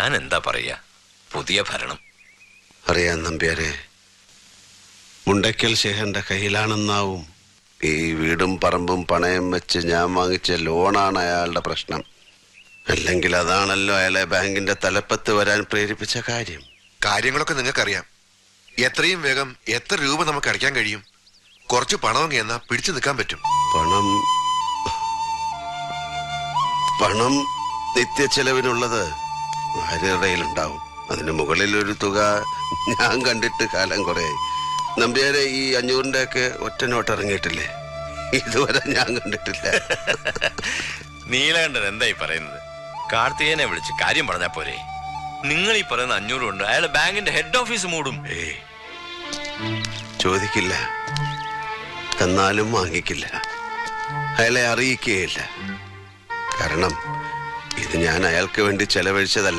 ഞാൻ എന്താ പറയാ, പുതിയ ഭരണം. അറിയാം നമ്പ്യാരെ, മുണ്ടയ്ക്കൽ ശേഖരന്റെ കയ്യിലാണെന്നാവും ഈ വീടും പറമ്പും പണയം വെച്ച് ഞാൻ വാങ്ങിച്ച ലോണാണ് അയാളുടെ പ്രശ്നം. അല്ലെങ്കിൽ അതാണല്ലോ അയാളെ ബാങ്കിന്റെ തലപ്പത്ത് വരാൻ പ്രേരിപ്പിച്ച കാര്യം. കാര്യങ്ങളൊക്കെ നിങ്ങൾക്കറിയാം. എത്രയും വേഗം എത്ര രൂപ നമുക്ക് അടയ്ക്കാൻ കഴിയും? കുറച്ച് പണമെങ്കിൽ എന്നാ പിടിച്ചു നിൽക്കാൻ പറ്റും. പണം നിത്യ ചെലവിനുള്ളത് ഭാര്യയുടെയിലുണ്ടാവും. അതിന് മുകളിൽ ഒരു തുക ഞാൻ കണ്ടിട്ട് കാലം കുറേ. നമ്പ്യാരെ, ഈ 500-ന്റെ ഒക്കെ ഒറ്റ നോട്ട് ഇറങ്ങിയിട്ടില്ലേ? ഇതുവരെ ഞാൻ കണ്ടിട്ടില്ല. നീലകണ്ഠൻ എന്തായി പറയുന്നത്? കാർത്തികനെ വിളിച്ച് കാര്യം പറഞ്ഞാ പോരെ? നിങ്ങൾ ഈ പറയുന്ന 500 കൊണ്ട് അയാളെ ബാങ്കിന്റെ ഹെഡ് ഓഫീസ് മൂടും. ചോദിക്കില്ല, തന്നാലും വാങ്ങിക്കില്ല, അയാളെ അറിയിക്കുകയില്ല. കാരണം ഇത് ഞാൻ അയാൾക്ക് വേണ്ടി ചെലവഴിച്ചതല്ല.